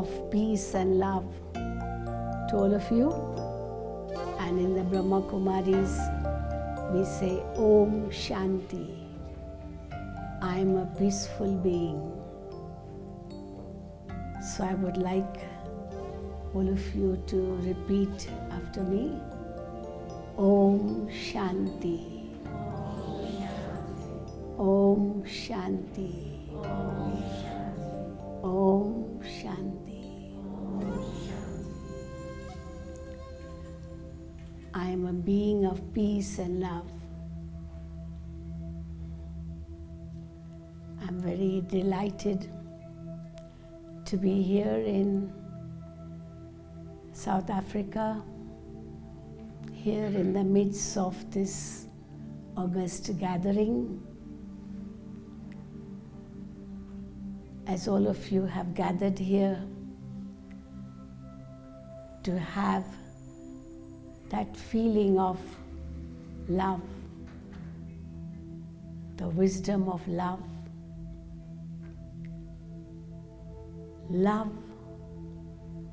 of peace and love to all of you. And in the Brahma Kumaris, we say Om Shanti. I am a peaceful being. So I would like all of you to repeat after me. Om Shanti. Om Shanti. Om Shanti. I am a being of peace and love. I'm very delighted to be here in South Africa, here in the midst of this august gathering. As all of you have gathered here to have that feeling of love, the wisdom of love. Love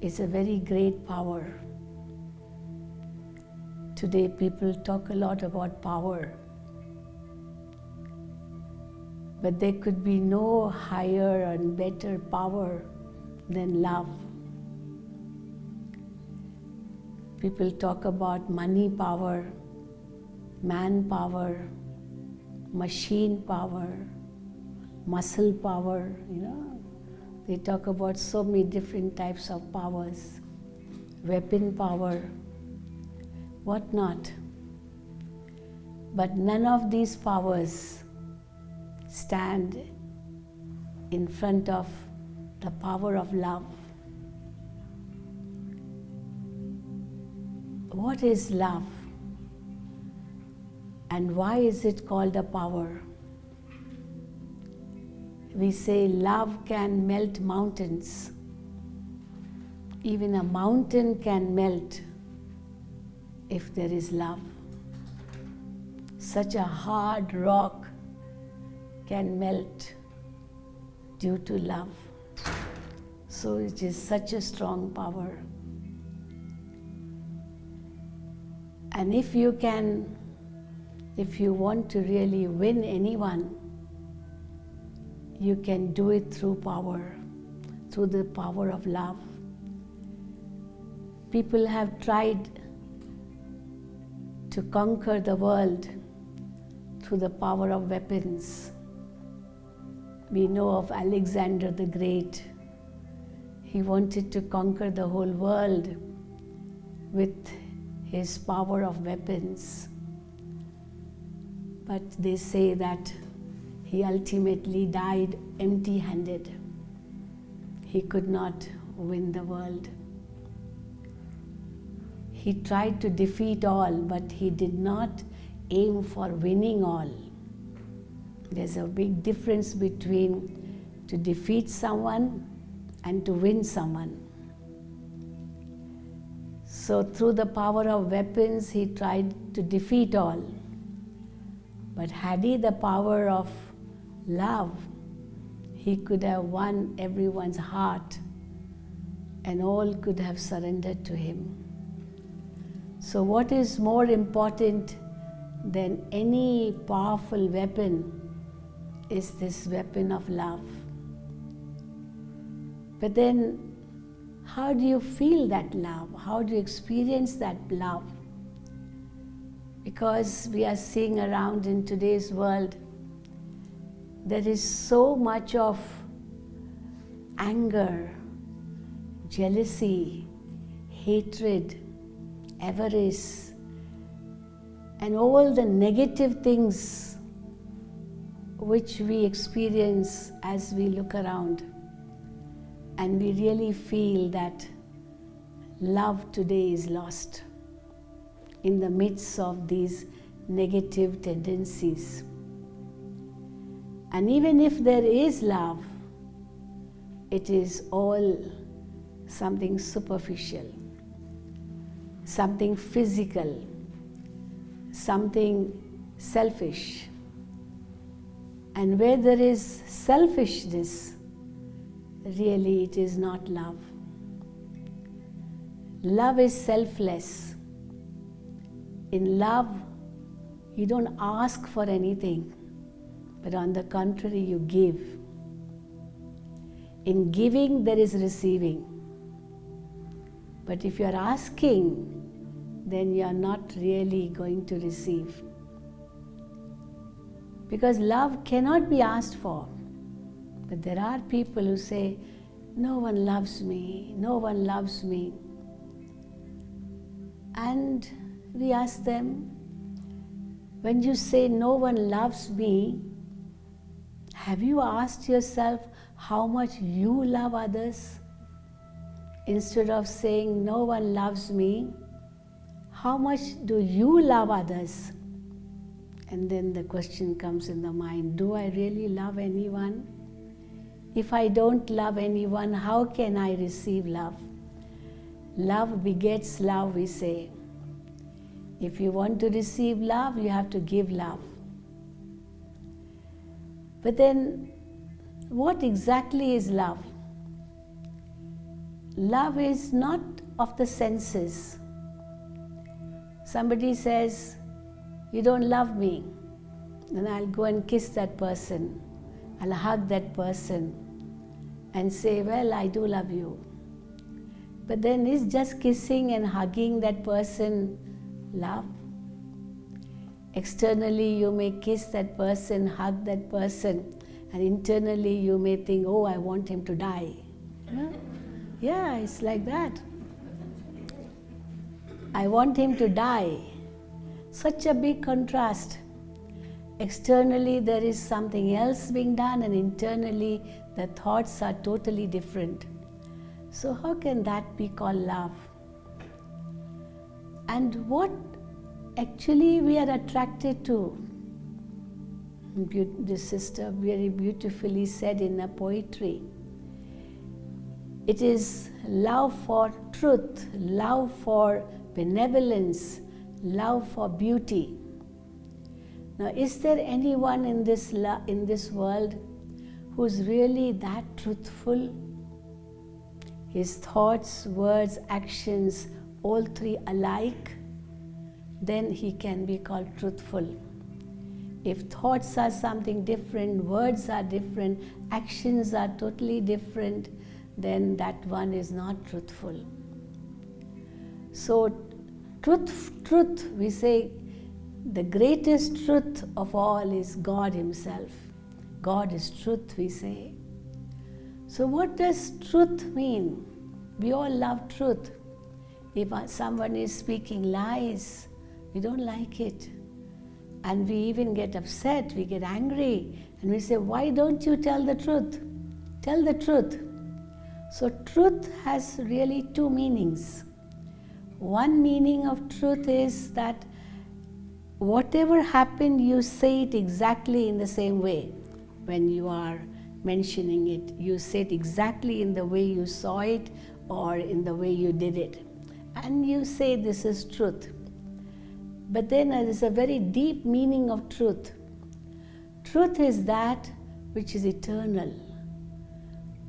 is a very great power. Today people talk a lot about power, but there could be no higher and better power than love. People talk about money power, manpower, machine power, muscle power, They talk about so many different types of powers, weapon power, whatnot. But none of these powers stand in front of the power of love. What is love? And why is it called a power? We say love can melt mountains. Even a mountain can melt if there is love. Such a hard rock can melt due to love. So it is such a strong power. And if you want to really win anyone, you can do it through power, through the power of love. People have tried to conquer the world through the power of weapons. We know of Alexander the Great. He wanted to conquer the whole world with his power of weapons. But they say that he ultimately died empty-handed. He could not win the world. He tried to defeat all, but he did not aim for winning all. There's a big difference between to defeat someone and to win someone. So through the power of weapons, he tried to defeat all. But had he the power of love, he could have won everyone's heart and all could have surrendered to him. So what is more important than any powerful weapon is this weapon of love. But then, how do you feel that love? How do you experience that love? Because we are seeing around in today's world, there is so much of anger, jealousy, hatred, avarice, and all the negative things which we experience as we look around. And we really feel that love today is lost in the midst of these negative tendencies. And even if there is love, it is all something superficial, something physical, something selfish. And where there is selfishness, really it is not love. Love is selfless. In love, you don't ask for anything, but on the contrary, you give. In giving, there is receiving. But if you are asking, then you are not really going to receive. Because love cannot be asked for. But there are people who say, no one loves me, no one loves me. And we ask them, when you say no one loves me, have you asked yourself how much you love others? Instead of saying no one loves me, how much do you love others? And then the question comes in the mind, do I really love anyone? If I don't love anyone, how can I receive love? Love begets love, we say. If you want to receive love, you have to give love. But then, what exactly is love? Love is not of the senses. Somebody says, you don't love me, then I'll go and kiss that person. I'll hug that person and say, well, I do love you. But then is just kissing and hugging that person love? Externally you may kiss that person, hug that person, and internally you may think, oh, I want him to die. Yeah, it's like that. I want him to die. Such a big contrast. Externally there is something else being done, and internally the thoughts are totally different. So how can that be called love? And what actually we are attracted to? This sister very beautifully said in a poetry. It is love for truth, love for benevolence, love for beauty. Now, is there anyone in this world who's really that truthful? His thoughts, words, actions, all three alike, then he can be called truthful. If thoughts are something different, words are different, actions are totally different, then that one is not truthful. So, truth, we say, the greatest truth of all is God Himself. God is truth, we say. So what does truth mean? We all love truth. If someone is speaking lies, we don't like it. And we even get upset, we get angry, and we say, why don't you tell the truth? Tell the truth. So truth has really two meanings. One meaning of truth is that whatever happened, you say it exactly in the same way. When you are mentioning it, you say it exactly in the way you saw it or in the way you did it. And you say this is truth. But then there is a very deep meaning of truth. Truth is that which is eternal.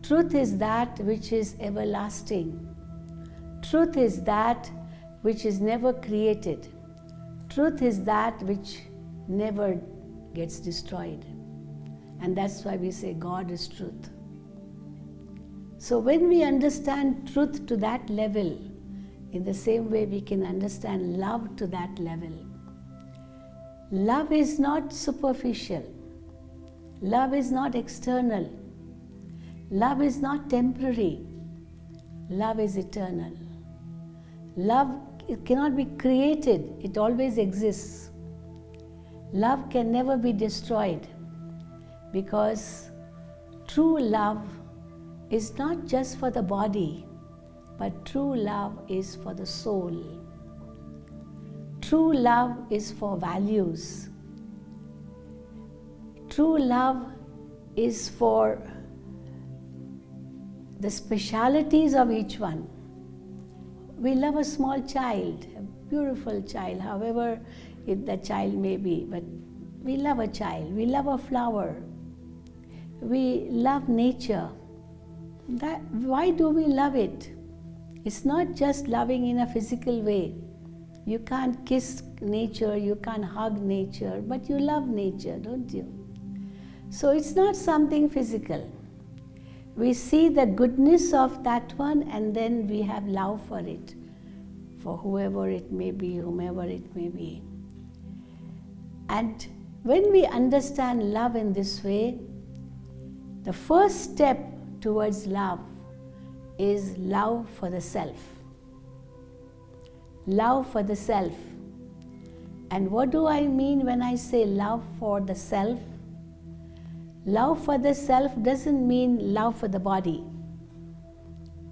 Truth is that which is everlasting. Truth is that which is never created. Truth is that which never gets destroyed. And that's why we say God is truth. So when we understand truth to that level, in the same way we can understand love to that level. Love is not superficial. Love is not external. Love is not temporary. Love is eternal. Love, it cannot be created, it always exists. Love can never be destroyed, because true love is not just for the body, but true love is for the soul. True love is for values. True love is for the specialities of each one. We love a small child, a beautiful child, however the child may be, but we love a child, we love a flower, we love nature. Why do we love it? It's not just loving in a physical way. You can't kiss nature, you can't hug nature, but you love nature, don't you? So it's not something physical. We see the goodness of that one and then we have love for it, for whoever it may be, whomever it may be. And when we understand love in this way, the first step towards love is love for the self. Love for the self. And what do I mean when I say love for the self? Love for the self doesn't mean love for the body.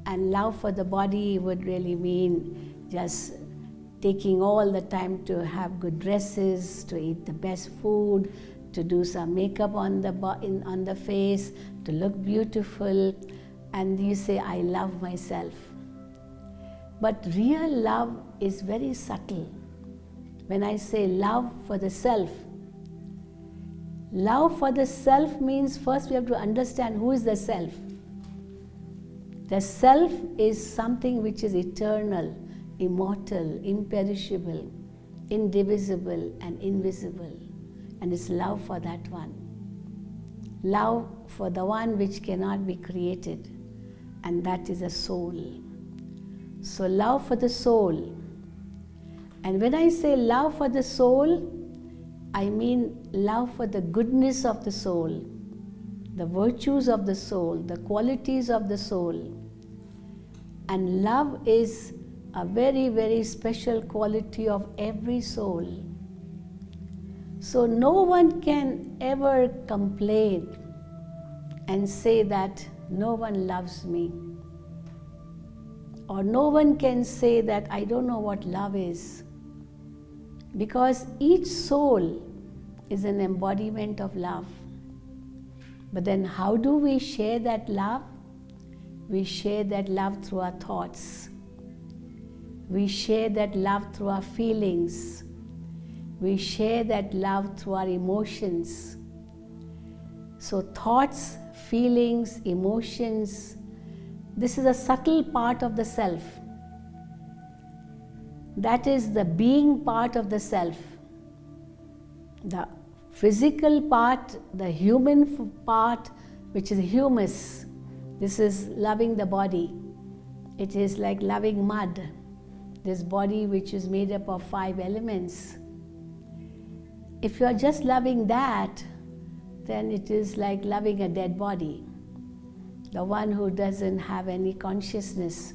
And love for the body would really mean just taking all the time to have good dresses, to eat the best food, to do some makeup on the face, to look beautiful, and you say, I love myself. But real love is very subtle. When I say love for the self means first we have to understand who is the self. The self is something which is eternal, immortal, imperishable, indivisible, and invisible. And it's love for that one. Love for the one which cannot be created, and that is a soul. So love for the soul. And when I say love for the soul, I mean love for the goodness of the soul, the virtues of the soul, the qualities of the soul. And love is a very, very special quality of every soul. So no one can ever complain and say that no one loves me. Or no one can say that I don't know what love is. Because each soul is an embodiment of love. But then how do we share that love? We share that love through our thoughts. We share that love through our feelings. We share that love through our emotions. So thoughts, feelings, emotions, this is a subtle part of the self. That is the being part of the self. The physical part, the human part, which is humus. This is loving the body. It is like loving mud. This body which is made up of 5 elements. If you are just loving that, then it is like loving a dead body. The one who doesn't have any consciousness.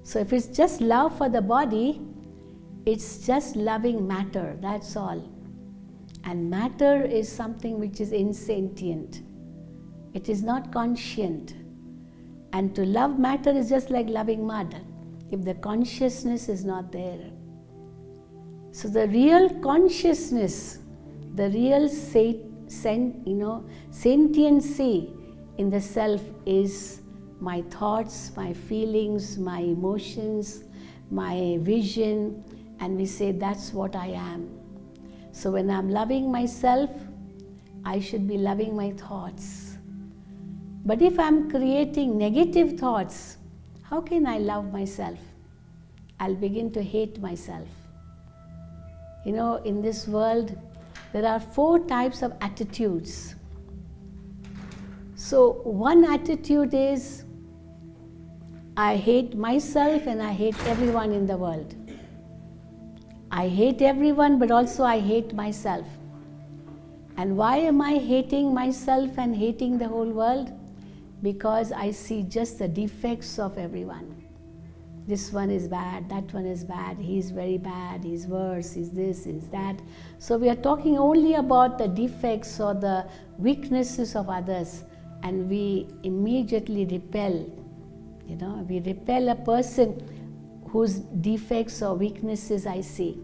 So if it's just love for the body, it's just loving matter, that's all. And matter is something which is insentient. It is not conscient. And to love matter is just like loving mud, if the consciousness is not there. So the real consciousness, the real sentiency in the self is my thoughts, my feelings, my emotions, my vision, and we say that's what I am. So when I'm loving myself, I should be loving my thoughts. But if I'm creating negative thoughts, how can I love myself? I'll begin to hate myself. In this world, there are 4 types of attitudes. So one attitude is, I hate myself and I hate everyone in the world. I hate everyone, but also I hate myself. And why am I hating myself and hating the whole world? Because I see just the defects of everyone. This one is bad, that one is bad, he's very bad, he's worse, he's this, he's that. So we are talking only about the defects or the weaknesses of others, and we immediately repel. We repel a person whose defects or weaknesses I see.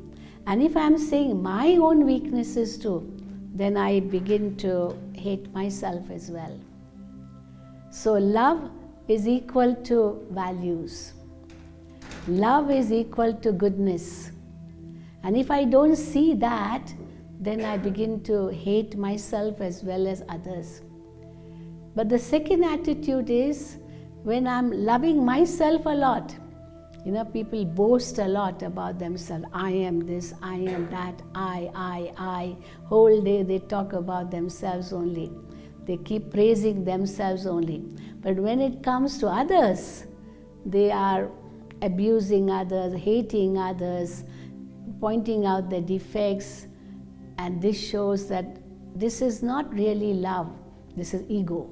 And if I'm seeing my own weaknesses too, then I begin to hate myself as well. So love is equal to values. Love is equal to goodness. And if I don't see that, then I begin to hate myself as well as others. But the second attitude is, when I'm loving myself a lot, You know, people boast a lot about themselves. I am this, I am that, I. Whole day they talk about themselves only. They keep praising themselves only. But when it comes to others, they are abusing others, hating others, pointing out their defects. And this shows that this is not really love, this is ego.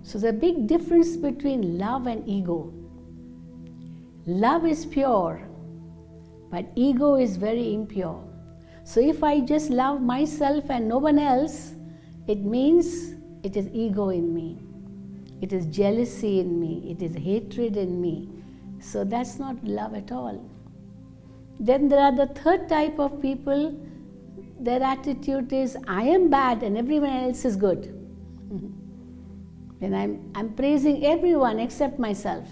So there's a big difference between love and ego. Love is pure, but ego is very impure. So if I just love myself and no one else, it means it is ego in me. It is jealousy in me. It is hatred in me. So that's not love at all. Then there are the third type of people. Their attitude is, I am bad and everyone else is good. And I'm praising everyone except myself.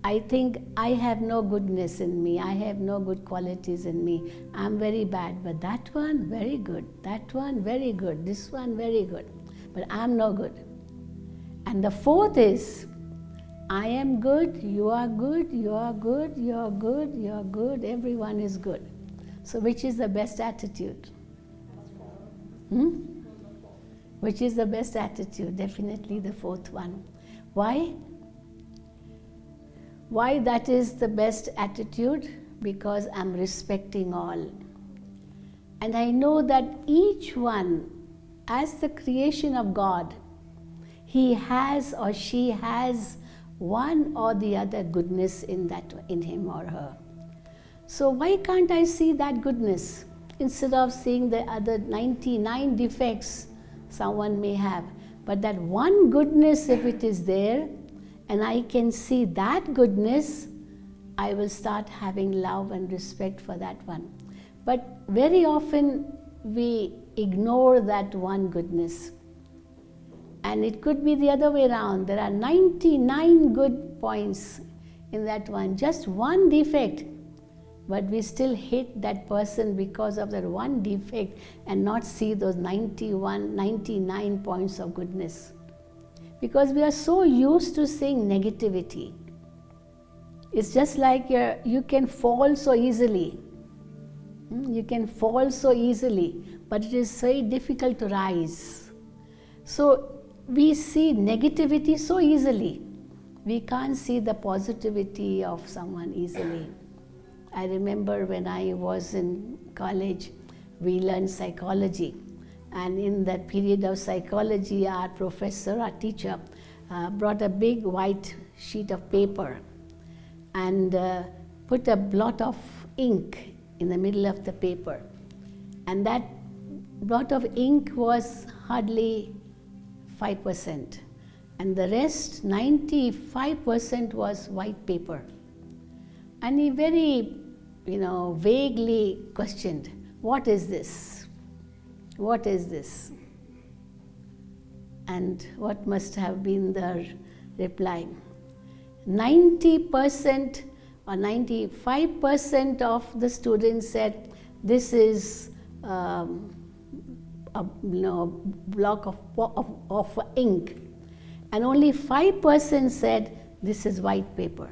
I think I have no goodness in me. I have no good qualities in me. I'm very bad. But that one, very good. That one, very good. This one, very good. But I'm no good. And the fourth is, I am good, you are good, you are good, you are good, you are good, everyone is good. So which is the best attitude? Which is the best attitude? Definitely the fourth one. Why? Why that is the best attitude? Because I'm respecting all. And I know that each one, as the creation of God, he has or she has one or the other goodness in him or her. So why can't I see that goodness instead of seeing the other 99 defects someone may have? But that one goodness, if it is there, and I can see that goodness, I will start having love and respect for that one. But very often we ignore that one goodness. And it could be the other way around. There are 99 good points in that one, just one defect. But we still hate that person because of that one defect and not see those 99 points of goodness. Because we are so used to seeing negativity. It's just like you can fall so easily. You can fall so easily, but it is very difficult to rise. So we see negativity so easily. We can't see the positivity of someone easily. I remember when I was in college, we learned psychology. And in that period of psychology, our professor, our teacher, brought a big white sheet of paper and put a blot of ink in the middle of the paper. And that blot of ink was hardly 5%. And the rest, 95%, was white paper. And he very, vaguely questioned, what is this? What is this? And what must have been the reply? 90% or 95% of the students said, this is a block of ink. And only 5% said, this is white paper.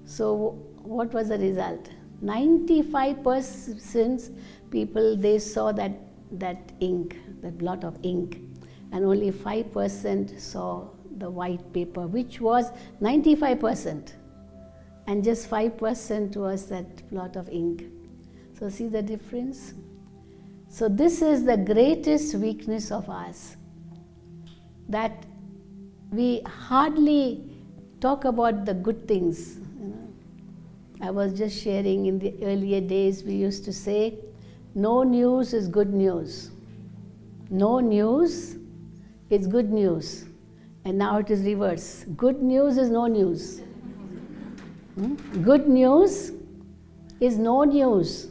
So what was the result? 95% people, they saw that ink, that blot of ink, and only 5% saw the white paper, which was 95%, and just 5% was that blot of ink. So see the difference? So this is the greatest weakness of ours, that we hardly talk about the good things. I was just sharing, in the earlier days we used to say, no news is good news. No news is good news. And now it is reverse. Good news is no news. Good news is no news.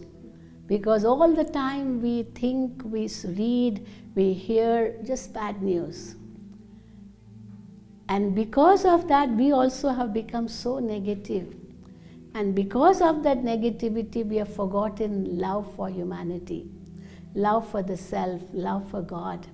Because all the time we think, we read, we hear just bad news. And because of that, we also have become so negative. And because of that negativity, we have forgotten love for humanity, love for the self, love for God.